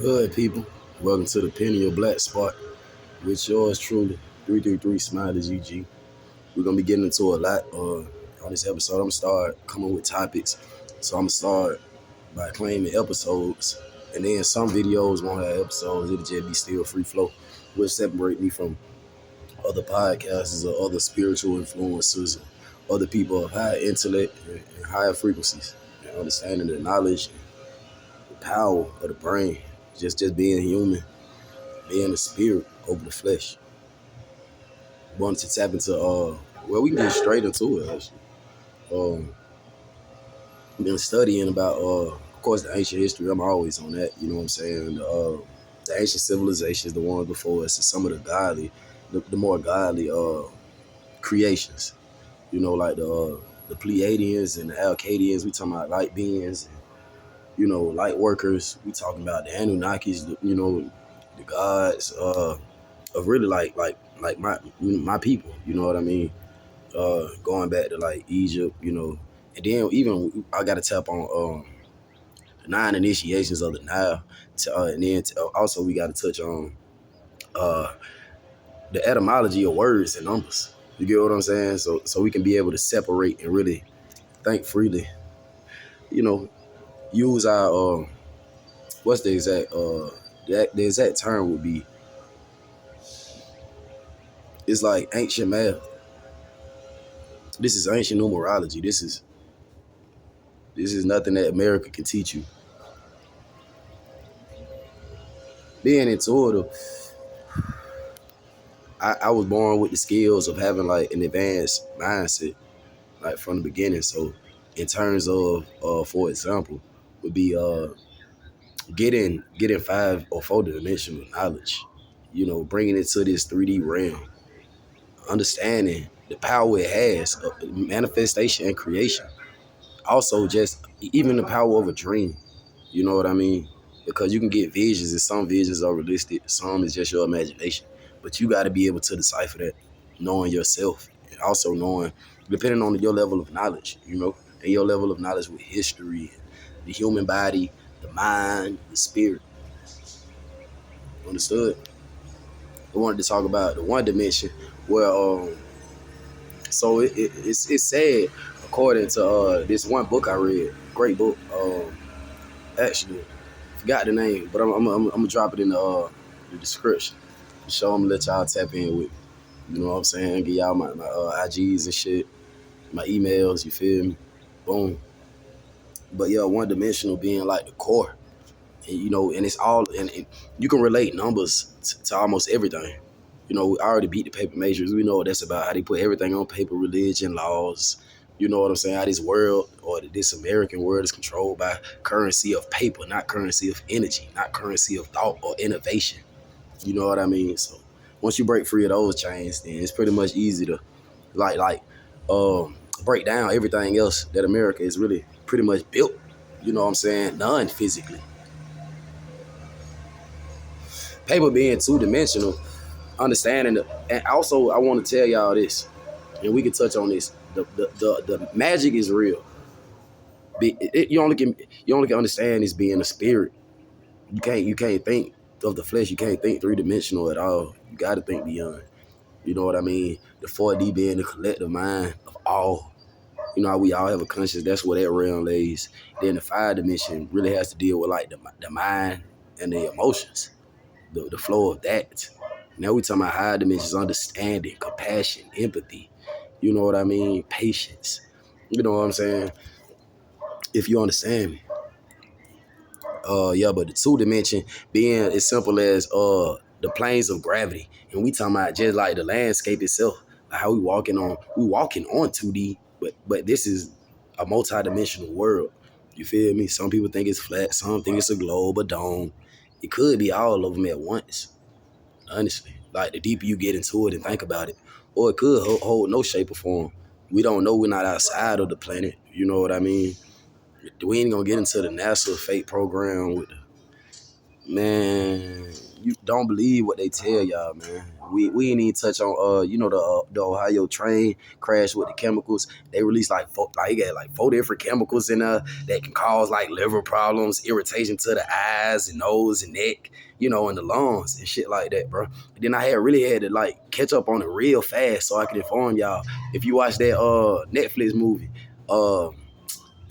Good people, welcome to the Penny or Black Spot with yours truly, 333 SmileyGG. We're gonna be getting into a lot on this episode. I'm gonna start coming with topics. So I'm gonna start by claiming episodes, and then some videos won't have episodes. It'll just be still free flow, which separate me from other podcasters or other spiritual influencers, or other people of higher intellect and higher frequencies, and understanding the knowledge, the power of the brain, just being human, being the spirit over the flesh. Wanted to tap into we can get straight into it actually. Been studying about of course the ancient history. I'm always on that, you know what I'm saying? The ancient civilizations, the ones before us, and some of the godly, the more godly creations. You know, like the Pleiadians and the Alcadians, we talking about light beings, you know, light workers. We talking about the Anunnakis, you know, the gods of really like my people, you know what I mean? Going back to like Egypt, you know, and then even I gotta tap on the 9 initiations of the Nile, and then also we gotta touch on the etymology of words and numbers. You get what I'm saying? So we can be able to separate and really think freely. You know, use our what's the exact term would be? It's like ancient math. This is ancient numerology. This is nothing that America can teach you. Being intuitive, I was born with the skills of having like an advanced mindset, like from the beginning. So in terms of, for example, would be getting 5 or 4 dimensional knowledge, you know, bringing it to this 3D realm, understanding the power it has of manifestation and creation. Also, just even the power of a dream. You know what I mean? Because you can get visions, and some visions are realistic, some is just your imagination. But you got to be able to decipher that, knowing yourself, and also knowing, depending on your level of knowledge, you know, and your level of knowledge with history, the human body, the mind, the spirit. Understood? I wanted to talk about the one dimension where, so it's said, according to this one book I read, great book, actually, forgot the name, but I'm gonna drop it in the description. Show them, let y'all tap in with, you know what I'm saying? Give y'all my IGs and shit, my emails. You feel me? Boom. But yeah, one dimensional being like the core, and you know, and it's all, and you can relate numbers to almost everything. You know, we already beat the paper matrix. We know what that's about. How they put everything on paper, religion, laws. You know what I'm saying? How this world, or this American world, is controlled by currency of paper, not currency of energy, not currency of thought or innovation. You know what I mean? So once you break free of those chains, then it's pretty much easy to break down everything else that America is really pretty much built. You know what I'm saying? Non-physically. Paper being 2-dimensional, understanding and also I want to tell y'all this, and we can touch on this. The magic is real. You only can understand this being a spirit. You can't think of the flesh. You can't think 3-dimensional at all. You got to think beyond. You know what I mean? The 4D being the collective mind of all. You know how we all have a conscience. That's where that realm lays. Then the 5 dimension really has to deal with like the mind and the emotions, the flow of that. Now we talking about higher dimensions, understanding, compassion, empathy. You know what I mean? Patience. You know what I'm saying? If you understand me. Yeah, but the 2 dimension being as simple as the planes of gravity. And we talking about just like the landscape itself. Like how we walking on 2D, but this is a multi-dimensional world. You feel me? Some people think it's flat, some think it's a globe, a dome. It could be all of them at once. Honestly, like the deeper you get into it and think about it, or it could hold no shape or form. We don't know. We're not outside of the planet. You know what I mean? We ain't gonna get into the NASA fate program with the, man. You don't believe what they tell y'all, man. We ain't even touch on the Ohio train crash with the chemicals. They released like it got like 4 different chemicals in there that can cause like liver problems, irritation to the eyes and nose and neck, and the lungs and shit like that, bro. And then I really had to like catch up on it real fast so I can inform y'all. If you watch that Netflix movie, The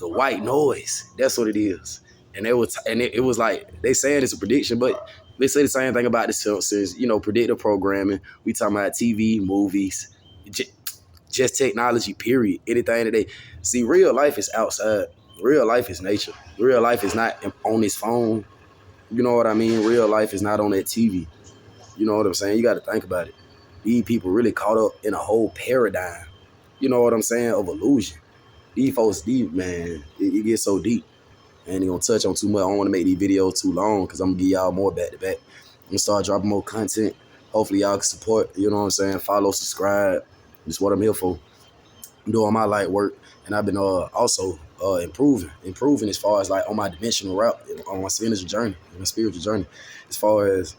White Noise, that's what it is. And it was like they saying it's a prediction, but they say the same thing about the Simpsons, predictive programming. We talking about TV, movies, just technology, period. Anything that they see, real life is outside. Real life is nature. Real life is not on his phone. You know what I mean? Real life is not on that TV. You know what I'm saying? You got to think about it. These people really caught up in a whole paradigm. You know what I'm saying? Of illusion. These folks deep, man. It gets so deep. I ain't gonna touch on too much. I don't want to make these videos too long because I'm gonna give y'all more back to back. I'm gonna start dropping more content. Hopefully y'all can support. You know what I'm saying? Follow, subscribe. That's what I'm here for. I'm doing my light work, and I've been also improving as far as like on my dimensional route, on my spiritual journey. As far as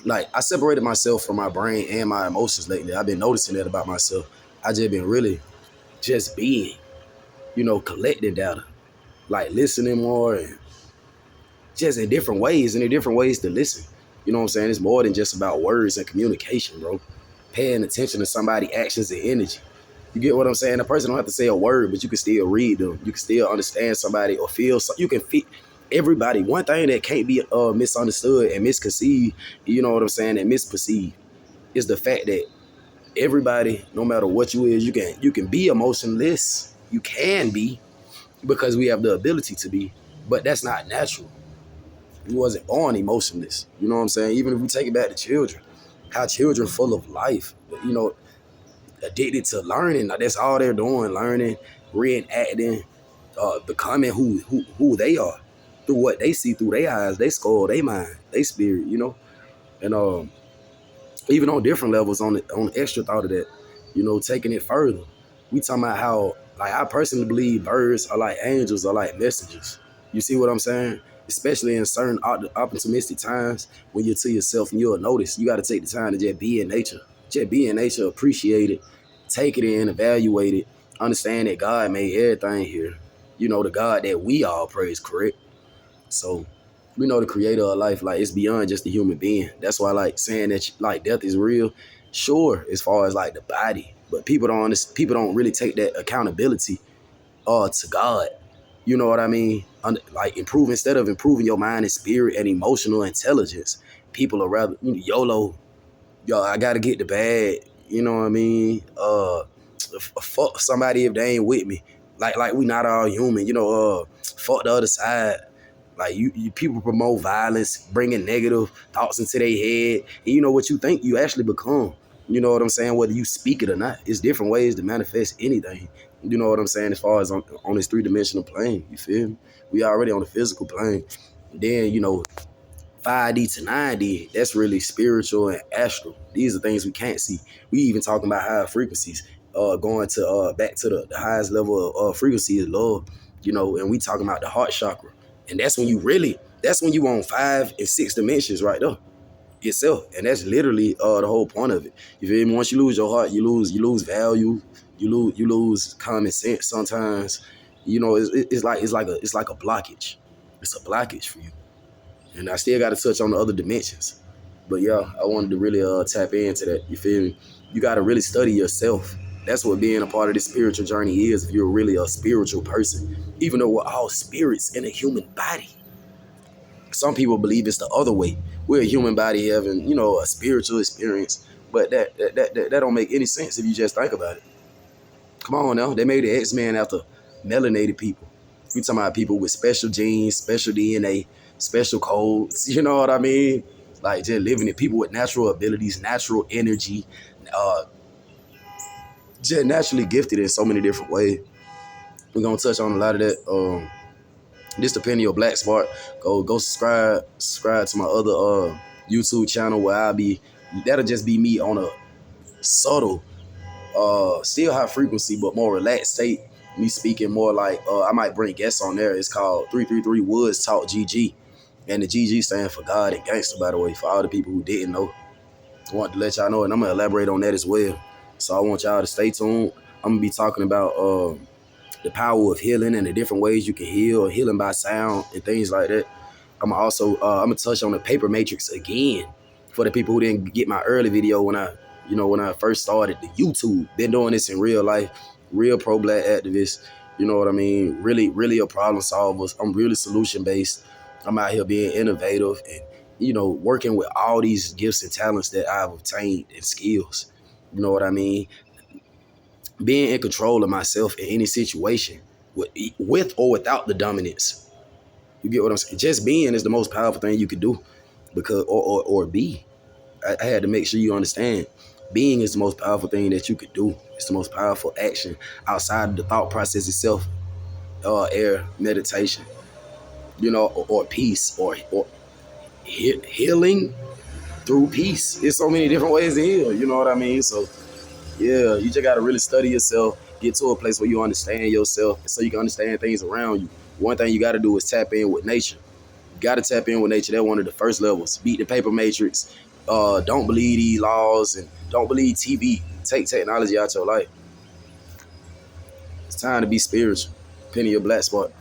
like I separated myself from my brain and my emotions lately. I've been noticing that about myself. I just been really just being, collecting data. Like listening more and just in different ways to listen. You know what I'm saying? It's more than just about words and communication, bro. Paying attention to somebody's actions and energy. You get what I'm saying? A person don't have to say a word, but you can still read them. You can still understand somebody or feel. You can fit everybody. One thing that can't be misunderstood and misconceived, you know what I'm saying, and misperceived, is the fact that everybody, no matter what you is, you can be emotionless. You can be, because we have the ability to be, but that's not natural. We wasn't born emotionless. You know what I'm saying? Even if we take it back to children, how children full of life, addicted to learning. That's all they're doing, learning, reenacting, becoming who they are through what they see through their eyes, they skull, they mind, they spirit, and even on different levels on extra thought of that, taking it further. We talking about how, like, I personally believe birds are like angels, are like messengers. You see what I'm saying? Especially in certain optimistic times when you're to yourself and you'll notice you got to take the time to just be in nature. Just be in nature, appreciate it, take it in, evaluate it, understand that God made everything here. The God that we all praise, correct? So we know the creator of life, like, it's beyond just a human being. That's why, like, saying that like death is real, sure, as far as like the body, but people don't really take that accountability to God. You know what I mean? Like, instead of improving your mind and spirit and emotional intelligence, people are rather YOLO. Yo, I gotta get the bag. You know what I mean? Fuck somebody if they ain't with me. Like we not all human. Fuck the other side. Like, you people promote violence, bringing negative thoughts into their head. And what you think, you actually become. You know what I'm saying? Whether you speak it or not, it's different ways to manifest anything. You know what I'm saying? As far as on this 3-dimensional plane, you feel me? We already on the physical plane. Then, 5D to 9D, that's really spiritual and astral. These are things we can't see. We even talking about higher frequencies, going to back to the highest level of frequency is love, and we talking about the heart chakra. And that's when you on 5 and 6 dimensions right there yourself. And that's literally the whole point of it. You feel me? Once you lose your heart, you lose value, you lose common sense sometimes. It's like a blockage. It's a blockage for you. And I still got to touch on the other dimensions. But yeah, I wanted to really tap into that. You feel me? You got to really study yourself. That's what being a part of this spiritual journey is, if you're really a spiritual person. Even though we're all spirits in a human body. Some people believe it's the other way. We're a human body having, a spiritual experience. But that don't make any sense if you just think about it. Come on now. They made the X-Men after melanated people. We talking about people with special genes, special DNA, special codes. You know what I mean? Like, just living it. People with natural abilities, natural energy, just naturally gifted in so many different ways. We're gonna touch on a lot of that. This the Penny of Black Spark. Go subscribe to my other YouTube channel where that'll just be me on a subtle, still high frequency but more relaxed state. Me speaking more like I might bring guests on there. It's called 333 Woods Talk GG, and the GG stand for God and Gangster, by the way, for all the people who didn't know. I want to let y'all know, and I'm gonna elaborate on that as well. So I want y'all to stay tuned. I'm gonna be talking about the power of healing and the different ways you can heal, healing by sound and things like that. I'm gonna touch on the paper matrix again for the people who didn't get my early video when I first started the YouTube. Been doing this in real life, real pro-black activist. You know what I mean? Really, really a problem solver. I'm really solution based. I'm out here being innovative and working with all these gifts and talents that I've obtained and skills. You know what I mean? Being in control of myself in any situation, with or without the dominance. You get what I'm saying? Just being is the most powerful thing you could do, because or be. I had to make sure you understand. Being is the most powerful thing that you could do. It's the most powerful action outside of the thought process itself. Air meditation, or peace, or healing through peace. There's so many different ways to heal. You know what I mean? So yeah, you just gotta really study yourself, get to a place where you understand yourself so you can understand things around you. One thing you gotta do is tap in with nature. You gotta tap in with nature. That's one of the first levels. Beat the paper matrix. Don't believe these laws and don't believe TV. Take technology out your life. It's time to be spiritual. Penny your black spot.